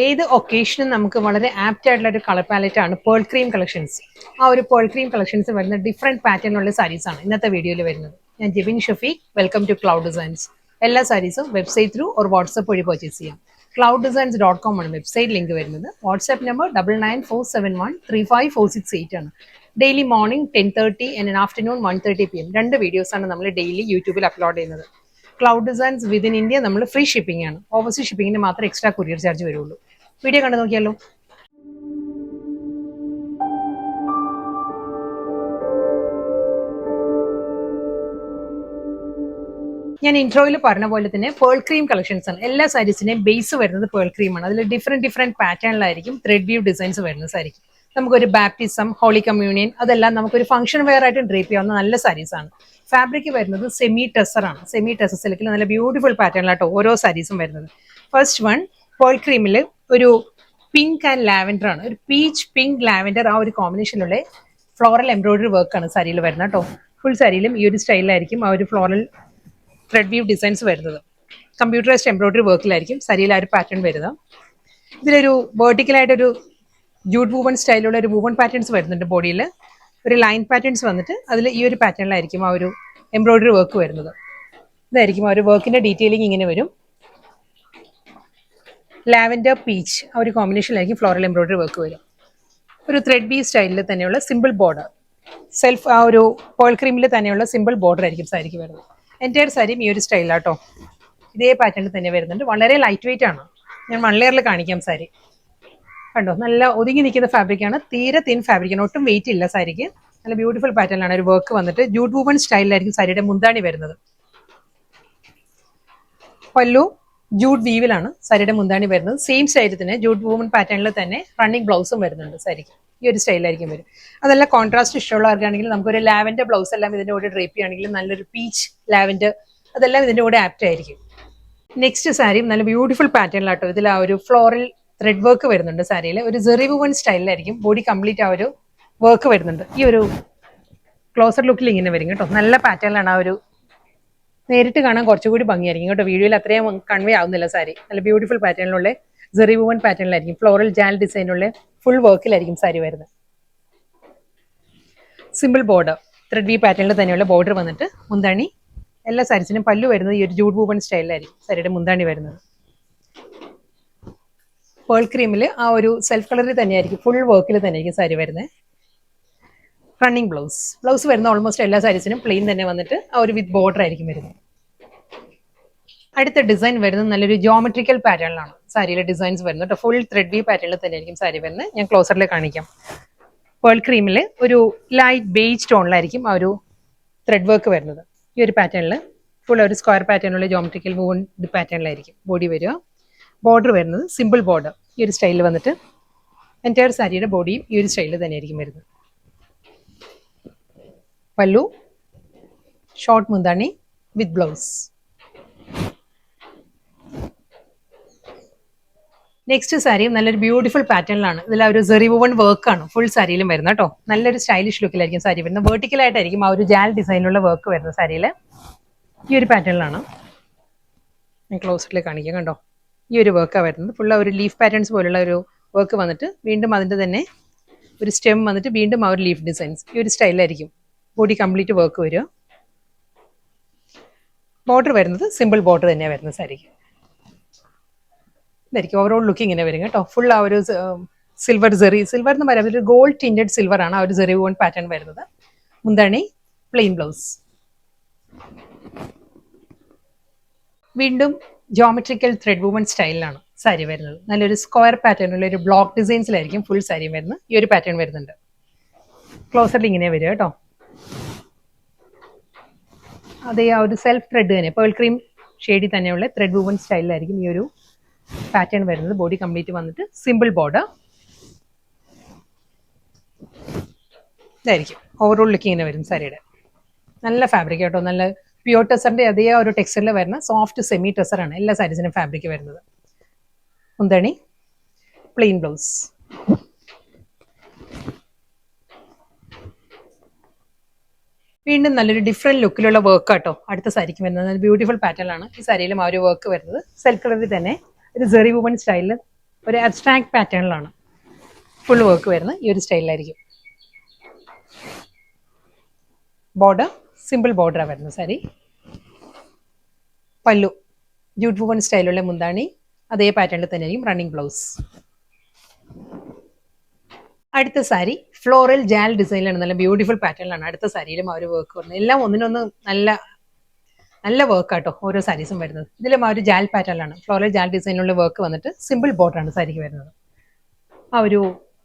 ഏത് ഒക്കേഷനും നമുക്ക് വളരെ ആപ്റ്റ് ആയിട്ടുള്ള ഒരു കളർ പാലറ്റ് ആണ് പേൾ ക്രീം കളക്ഷൻസ്. ആ ഒരു പേൾ ക്രീം കളക്ഷൻസ് വരുന്ന ഡിഫറെന്റ് പാറ്റേണിലുള്ള സാരീസ് ആണ് ഇന്നത്തെ വീഡിയോയിൽ വരുന്നത്. ഞാൻ Jebin Shafeeq, welcome to cloud designs. എല്ലാ സാരീസും വെബ്സൈറ്റ് ത്രൂ ഒരു വാട്സ്ആപ്പ് വഴി പർച്ചേസ് ചെയ്യാം. clouddesigns.com ആണ് വെബ്സൈറ്റ് ലിങ്ക് വരുന്നത്. വാട്സ്ആപ്പ് നമ്പർ 9947135468 ആണ്. Daily morning 10:30 and afternoon 1:30 PM രണ്ട് വീഡിയോസ് ആണ് നമ്മൾ ഡെയിലി യൂട്യൂബിൽ അപ്ലോഡ് ചെയ്യുന്നത്. ക്ലൗഡ് ഡിസൈൻസ് വിതിൻ ഇന്ത്യ നമ്മൾ ഫ്രീ ഷിപ്പിംഗ് ആണ്. ഓവർസീസ് ഷിപ്പിംഗിന് മാത്രമേ എക്സ്ട്രാ കൊറിയർ ചാർജ് വരുള്ളൂ. വീഡിയോ കണ്ടു നോക്കിയാലോ. ഞാൻ ഇൻട്രോയിൽ പറഞ്ഞ പോലെ തന്നെ പേൾ ക്രീം കളക്ഷൻസ് ആണ്. എല്ലാ സാരീസിന്റെയും ബേസ് വരുന്നത് പേൾ ക്രീം ആണ്. അതിൽ ഡിഫറെന്റ് പാറ്റേണിലായിരിക്കും ത്രെഡ് വ്യൂ ഡിസൈൻസ് വരുന്ന സാരിക്ക്. നമുക്കൊരു ബാപ്റ്റിസം, ഹോളി കമ്മ്യൂണിയൻ അതെല്ലാം നമുക്കൊരു ഫംഗ്ഷൻ വെയർ ആയിട്ട് ഡ്രേപ്പ് ചെയ്യാവുന്ന നല്ല സാരീസ് ആണ്. ഫാബ്രിക് വരുന്നത് സെമി ടെസർ ആണ്. സെമി ടെസർ സിൽക്കിൽ നല്ല ബ്യൂട്ടിഫുൾ പാറ്റേണിലാട്ടോ ഓരോ സാരീസും വരുന്നത്. ഫസ്റ്റ് വൺ പേൾ ക്രീമിൽ ഒരു പിങ്ക് ആൻഡ് ലാവൻഡർ ആണ്. ഒരു പീച്ച് പിങ്ക് ലാവൻഡർ ആ ഒരു കോമ്പിനേഷനിലുള്ള ഫ്ലോറൽ എംബ്രോയിഡറി വർക്കാണ് സാരിയിൽ വരുന്നത് കേട്ടോ. ഫുൾ സാരിയിലും ഈ ഒരു സ്റ്റൈലിലായിരിക്കും ആ ഒരു ഫ്ലോറൽ ത്രെഡ് വ്യൂ ഡിസൈൻസ് വരുന്നത്. കമ്പ്യൂട്ടറൈസ്ഡ് എംബ്രോയിഡറി വർക്കിലായിരിക്കും സാരിയിൽ ആ ഒരു പാറ്റേൺ വരുന്നത്. ഇതിലൊരു വേർട്ടിക്കലായിട്ടൊരു ജൂട്ട് വൂവൺ സ്റ്റൈലുള്ള ഒരു വൂവൺ പാറ്റേൺസ് വരുന്നുണ്ട്. ബോഡിയിൽ ഒരു ലൈൻ പാറ്റേൺസ് വന്നിട്ട് അതിൽ ഈ ഒരു പാറ്റേണിലായിരിക്കും ആ ഒരു എംബ്രോയിഡറി വർക്ക് വരുന്നത്. ഇതായിരിക്കും ആ ഒരു വർക്കിന്റെ ഡീറ്റെയിലിംഗ് ഇങ്ങനെ വരും. ലാവൻഡർ പീച്ച് ആ ഒരു കോമ്പിനേഷനിലായിരിക്കും ഫ്ലോറൽ എംബ്രോയിഡറി വർക്ക് വരും. ഒരു ത്രെഡ് ബി സ്റ്റൈലിൽ തന്നെയുള്ള സിമ്പിൾ ബോർഡർ, സെൽഫ് ആ ഒരു പേൾ ക്രീമിൽ തന്നെയുള്ള സിമ്പിൾ ബോർഡർ ആയിരിക്കും സാരിക്ക് വരുന്നത്. എൻ്റയർ സാരിയും ഈ ഒരു സ്റ്റൈലാട്ടോ, ഇതേ പാറ്റേണിൽ തന്നെ വരുന്നുണ്ട്. വളരെ ലൈറ്റ് വെയിറ്റ് ആണ്. ഞാൻ 1 ലെയറിൽ കാണിക്കാം സാരി. കണ്ടോ, നല്ല ഒതുങ്ങി നിൽക്കുന്ന ഫാബ്രിക്കാണ്. തീരെ തിൻ ഫാബ്രിക്കാണ്, ഒട്ടും വെയിറ്റ് ഇല്ല സാരിക്ക്. നല്ല ബ്യൂട്ടിഫുൾ പാറ്റേണിലാണ് ഒരു വർക്ക് വന്നിട്ട് ജൂട്ട് വൂവൺ സ്റ്റൈലിലായിരിക്കും സാരിയുടെ മുന്താണി വരുന്നത്. പല്ലു ജൂട്ട് വീവിലാണ് സാരിയുടെ മുന്താണി വരുന്നത്. സെയിം സ്റ്റൈലിൽ തന്നെ ജൂട്ട് വൂവൺ പാറ്റേണിൽ തന്നെ റണ്ണിങ് ബ്ലൗസും വരുന്നുണ്ട് സാരിക്ക്. ഈ ഒരു സ്റ്റൈലായിരിക്കും വരും. അതെല്ലാം കോൺട്രാസ്റ്റ് ഇഷ്ടമുള്ളവർക്കാണെങ്കിൽ നമുക്കൊരു ലാവൻഡർ ബ്ലൗസ് എല്ലാം ഇതിൻ്റെ കൂടെ ഡ്രേപ്പ് ചെയ്യുകയാണെങ്കിൽ നല്ലൊരു പീച്ച് ലാവൻഡർ അതെല്ലാം ഇതിൻ്റെ കൂടെ ആപ്റ്റ് ആയിരിക്കും. നെക്സ്റ്റ് സാരിയും നല്ല ബ്യൂട്ടിഫുൾ പാറ്റേണിലാട്ടോ. ഇതിൽ ആ ഒരു ഫ്ലോറൽ ത്രെഡ് വർക്ക് വരുന്നുണ്ട് സാരിയിൽ. ഒരു ജെറി വൂവൺ സ്റ്റൈലിലായിരിക്കും ബോഡി കംപ്ലീറ്റ് ആ ഒരു വർക്ക് വരുന്നുണ്ട്. ഈ ഒരു ക്ലോസർ ലുക്കിൽ ഇങ്ങനെ വരും കേട്ടോ. നല്ല പാറ്റേണിലാണ് ആ ഒരു, നേരിട്ട് കാണാൻ കുറച്ചുകൂടി ഭംഗിയായിരിക്കും കേട്ടോ. വീഡിയോയിൽ അത്രയും കൺവേ ആവുന്നില്ല സാരി. നല്ല ബ്യൂട്ടിഫുൾ പാറ്റേണിലുള്ള ജെറി വൂവൺ പാറ്റേണിലായിരിക്കും ഫ്ലോറൽ ജാൽ ഡിസൈനുള്ള ഫുൾ വർക്കിലായിരിക്കും സാരി വരുന്നത്. സിമ്പിൾ ബോർഡർ ത്രെഡ് വി പാറ്റേണിൽ തന്നെയുള്ള ബോർഡർ വന്നിട്ട് മുന്താണി. എല്ലാ സാരീസിനും പല്ലു വരുന്നത് ഈ ഒരു ജൂട്ട് വൂവൺ സ്റ്റൈലിലായിരിക്കും സാരിയുടെ മുന്താണി വരുന്നത്. പേൾ ക്രീമിൽ ആ ഒരു സെൽഫ് കളറിൽ തന്നെയായിരിക്കും ഫുൾ വർക്കിൽ തന്നെയായിരിക്കും സാരി വരുന്നത്. റണ്ണിങ് ബ്ലൗസ് വരുന്ന ഓൾമോസ്റ്റ് എല്ലാ സാരീസിനും പ്ലെയിൻ തന്നെ വന്നിട്ട് ആ ഒരു വിത്ത് ബോർഡർ ആയിരിക്കും വരുന്നത്. അടുത്ത ഡിസൈൻ വരുന്നത് നല്ലൊരു ജോമെട്രിക്കൽ പാറ്റേണിലാണ് സാരിയിലെ ഡിസൈൻസ് വരുന്നത്. ഫുൾ ത്രെഡ് വി പാറ്റേണിൽ തന്നെയായിരിക്കും സാരി വരുന്നത്. ഞാൻ ക്ലോസറിൽ കാണിക്കാം. പേൾ ക്രീമിൽ ഒരു ലൈറ്റ് ബേജ് ടോണിലായിരിക്കും ആ ഒരു ത്രെഡ് വർക്ക് വരുന്നത്. ഈ ഒരു പാറ്റേണിൽ ഫുൾ ഒരു സ്ക്വയർ പാറ്റേണിലുള്ള ജോമെട്രിക്കൽ വൂവൺ പാറ്റേണിലായിരിക്കും ബോഡി വരിക. ബോർഡർ വരുന്നത് സിമ്പിൾ ബോർഡർ ഈ ഒരു സ്റ്റൈലിൽ വന്നിട്ട് എൻ്റയർ സാരിയുടെ ബോഡിയും ഈ ഒരു സ്റ്റൈലിൽ തന്നെയായിരിക്കും വരുന്നത്. പല്ലു ഷോർട്ട് മുന്താണി വിത്ത് ബ്ലൗസ്. നെക്സ്റ്റ് സാരിയും നല്ലൊരു ബ്യൂട്ടിഫുൾ പാറ്റേണിലാണ്. ഇതിൽ ഒരു ജെറി വൂവൺ വർക്കാണ് ഫുൾ സാരിയിലും വരുന്നത് കേട്ടോ. നല്ലൊരു സ്റ്റൈലിഷ് ലുക്കിലായിരിക്കും സാരി വരുന്നത്. വെർട്ടിക്കലായിട്ടായിരിക്കും ആ ഒരു ജാൽ ഡിസൈനുള്ള വർക്ക് വരുന്നത് സാരിയിൽ. ഈ ഒരു പാറ്റേണിലാണ് ഞാൻ ക്ലോസിൽ കാണിക്കാം. കണ്ടോ, ഈ ഒരു വർക്കാണ് വരുന്നത്. ഫുൾ ഒരു ലീഫ് പാറ്റേൺസ് പോലുള്ള ഒരു വർക്ക് വന്നിട്ട് വീണ്ടും അതിൻ്റെ തന്നെ ഒരു സ്റ്റെം വന്നിട്ട് വീണ്ടും ആ ഒരു ലീഫ് ഡിസൈൻസ് ഈ ഒരു സ്റ്റൈലായിരിക്കും ബോഡി കംപ്ലീറ്റ് വർക്ക് വരിക. ബോർഡർ വരുന്നത് സിമ്പിൾ ബോർഡർ തന്നെയാണ് വരുന്നത് സാരിക്ക്. ഇതായിരിക്കും ഓവറോൾ ലുക്ക് ഇങ്ങനെ വരും കേട്ടോ. ഫുൾ ആ ഒരു സിൽവർ എന്ന് പറയുന്നത് ഒരു ഗോൾഡ് ടിൻറ്റഡ് സിൽവർ ആണ് ആ ഒരു ജെറി വൂവൺ പാറ്റേൺ വരുന്നത്. മുന്താണി പ്ലെയിൻ ബ്ലൗസ്. വീണ്ടും ജോമെട്രിക്കൽ ത്രെഡ് വൂവൺ സ്റ്റൈലിലാണ് സാരി വരുന്നത്. നല്ലൊരു സ്ക്വയർ പാറ്റേണുള്ള ഒരു ബ്ലോക്ക് ഡിസൈൻസിലായിരിക്കും ഫുൾ സാരി വരുന്നത്. ഈ ഒരു പാറ്റേൺ വരുന്നുണ്ട്. ക്ലോസറിൽ ഇങ്ങനെ വരിക കേട്ടോ. അതേ ആ ഒരു സെൽഫ് ത്രെഡ് തന്നെ പേൾ ക്രീം ഷെയ്ഡിൽ തന്നെയുള്ള ത്രെഡ് വൂവൺ സ്റ്റൈലിലായിരിക്കും ഈ ഒരു പാറ്റേൺ വരുന്നത്. ബോഡി കംപ്ലീറ്റ് വന്നിട്ട് സിമ്പിൾ ബോർഡർ ഇതായിരിക്കും ഓവറോൾ ലുക്ക് ഇങ്ങനെ വരും സാരിയുടെ. നല്ല ഫാബ്രിക് കേട്ടോ. നല്ല പ്യൂർ ടെസറിന്റെ അതേ ഒരു ടെക്സ്ചറിൽ വരുന്ന സോഫ്റ്റ് സെമി ടെസറാണ് എല്ലാ സാരീസിനും ഫാബ്രിക് വരുന്നത്. മുന്താണി പ്ലെയിൻ ബ്ലൗസ്. വീണ്ടും നല്ലൊരു ഡിഫറെന്റ് ലുക്കിലുള്ള വർക്ക് ആട്ടോ അടുത്ത സാരിക്ക് വരുന്നത്. ബ്യൂട്ടിഫുൾ പാറ്റേൺ ആണ് ഈ സാരിയിലും ആ ഒരു വർക്ക് വരുന്നത്. സെൽഫ് കളറിൽ തന്നെ ഒരു ജെറി വൂവൺ സ്റ്റൈലിൽ ഒരു അബ്സ്ട്രാക്ട് പാറ്റേണിലാണ് ഫുൾ വർക്ക് വരുന്നത്. ഈ ഒരു സ്റ്റൈലിലായിരിക്കും. ബോർഡർ സിമ്പിൾ ബോർഡറാണ് വരുന്നത് സാരി. പല്ലു ജൂട്ട് വുവൺ സ്റ്റൈലുള്ള മുന്താണി, അതേ പാറ്റേണിൽ തന്നെ ആയിരിക്കും റണ്ണിങ് ബ്ലൗസ്. അടുത്ത സാരി ഫ്ലോറൽ ജാൽ ഡിസൈനിലാണ്, നല്ല ബ്യൂട്ടിഫുൾ പാറ്റേണിലാണ് അടുത്ത സാരിയിലും ആ ഒരു വർക്ക് വരുന്നത്. എല്ലാം ഒന്നിനൊന്ന് നല്ല നല്ല വർക്ക് ആട്ടോ ഓരോ സാരീസും വരുന്നത്. ഇതിലും ആ ഒരു ജാൽ പാറ്റേണിലാണ് ഫ്ലോറൽ ജാൽ ഡിസൈനിലുള്ള വർക്ക് വന്നിട്ട് സിമ്പിൾ ബോർഡറാണ് സാരിക്ക് വരുന്നത്. ആ ഒരു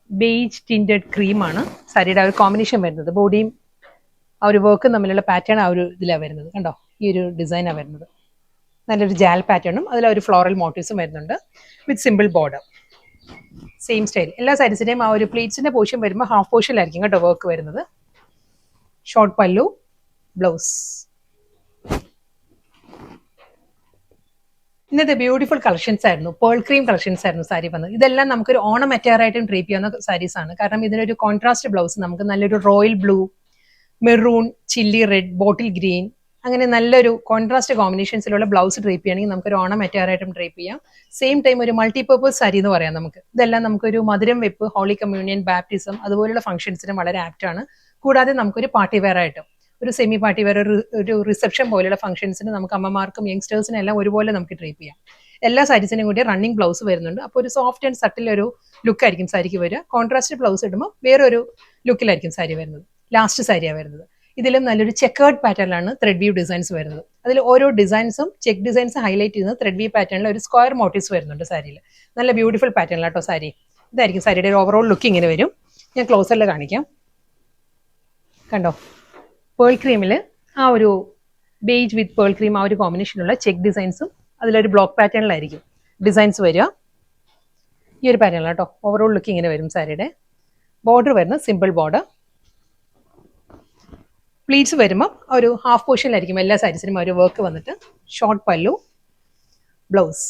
ബേജ് ടിൻറ്റഡ് ക്രീമാണ് സാരിയുടെ ആ ഒരു കോമ്പിനേഷൻ വരുന്നത്. ബോഡിയും ആ ഒരു വർക്കും തമ്മിലുള്ള പാറ്റേൺ ആ ഒരു ഇതിലാണ് വരുന്നത്. കണ്ടോ, ഈ ഒരു ഡിസൈനാണ് വരുന്നത്. നല്ലൊരു ജാൽ പാറ്റേണും അതിൽ ഒരു ഫ്ലോറൽ മോട്ടീവ്സും വരുന്നുണ്ട് വിത്ത് സിമ്പിൾ ബോർഡർ. സെയിം സ്റ്റൈൽ എല്ലാ സാരീസിന്റെയും ആ ഒരു പ്ലീറ്റ്സിന്റെ പോർഷൻ വരുമ്പോൾ ഹാഫ് പോർഷനിലായിരിക്കും കേട്ടോ വർക്ക് വരുന്നത്. ഷോർട്ട് പല്ലു, ബ്ലൗസ്. ഇന്നത്തെ ബ്യൂട്ടിഫുൾ കളക്ഷൻസ് ആയിരുന്നു, പേൾ ക്രീം കളക്ഷൻസ് ആയിരുന്നു സാരി വന്നത്. ഇതെല്ലാം നമുക്കൊരു ഓണം അറ്റയറായിട്ടും ട്രീറ്റ് ചെയ്യാവുന്ന സാരീസ് ആണ്. കാരണം ഇതിനൊരു കോൺട്രാസ്റ്റ് ബ്ലൗസ് നമുക്ക് നല്ലൊരു royal blue, maroon, chilli red, bottle green, അങ്ങനെ നല്ലൊരു കോൺട്രാസ്റ്റ് കോമ്പിനേഷൻസിലുള്ള ബ്ലൗസ് ഡ്രേപ്പ് ചെയ്യുകയാണെങ്കിൽ നമുക്കൊരു ഓണം അറ്റയറായിട്ടും ഡ്രേപ്പ് ചെയ്യാം. സെയിം ടൈം ഒരു മൾട്ടിപർപ്പസ് സാരി എന്ന് പറയാം നമുക്ക്. ഇതെല്ലാം നമുക്കൊരു മധുരം വെപ്പ്, ഹോളി കമ്മ്യൂണിയൻ, ബാപ്റ്റിസം അതുപോലുള്ള ഫംഗ്ഷൻസിനും വളരെ ആപ്റ്റ് ആണ്. കൂടാതെ നമുക്കൊരു പാർട്ടി വെയർ ആയിട്ടും ഒരു സെമി പാർട്ടി വെയർ, ഒരു റിസപ്ഷൻ പോലെയുള്ള ഫംഗ്ഷൻസിന് നമുക്ക് അമ്മമാർക്കും യങ്സ്റ്റേഴ്സിനും എല്ലാം ഒരുപോലെ നമുക്ക് ഡ്രേപ്പ് ചെയ്യാം. എല്ലാ സാരീസിനും കൂടി റണ്ണിങ് ബ്ലൗസ് വരുന്നുണ്ട്. അപ്പോൾ ഒരു സോഫ്റ്റ് ആൻഡ് സട്ടിൽ ഒരു ലുക്കായിരിക്കും സാരിക്ക് വരിക. കോൺട്രാസ്റ്റ് ബ്ലൗസ് ഇടുമ്പോൾ വേറൊരു ലുക്കിലായിരിക്കും സാരി വരുന്നത്. ലാസ്റ്റ് സാരിയാണ് വരുന്നത്. ഇതിലും നല്ലൊരു ചെക്കേർഡ് പാറ്റേണിലാണ് ത്രെഡ് വ്യൂ ഡിസൈൻസ് വരുന്നത്. അതിൽ ഓരോ ഡിസൈൻസും ചെക്ക് ഡിസൈൻസ് ഹൈലൈറ്റ് ചെയ്യുന്നത് ത്രെഡ് വ്യൂ പാറ്റേണിൽ ഒരു സ്ക്വയർ മോട്ടീവ്സ് വരുന്നുണ്ട് സാരിയിൽ. നല്ല ബ്യൂട്ടിഫുൾ പാറ്റേണിലാട്ടോ സാരി. ഇതായിരിക്കും സാരിയുടെ ഒരു ഓവറോൾ ലുക്ക് ഇങ്ങനെ വരും. ഞാൻ ക്ലോസറിൽ കാണിക്കാം. കണ്ടോ, പേൾ ക്രീമിൽ ആ ഒരു ബേജ് വിത്ത് പേൾ ക്രീം ആ ഒരു കോമ്പിനേഷനുള്ള ചെക്ക് ഡിസൈൻസും അതിലൊരു ബ്ലോക്ക് പാറ്റേണിലായിരിക്കും ഡിസൈൻസ് വരിക. ഈ ഒരു പാറ്റേണിലാണ് കേട്ടോ ഓവറോൾ ലുക്ക് ഇങ്ങനെ വരും സാരിയുടെ. ബോർഡർ വരുന്നത് സിമ്പിൾ ബോർഡർ. പ്ലീറ്റ്സ് വരുമ്പോൾ ഒരു ഹാഫ് പോർഷനിലായിരിക്കും എല്ലാ സാരീസിനും ഒരു വർക്ക് വന്നിട്ട്. ഷോർട്ട് പല്ലു, ബ്ലൗസ്.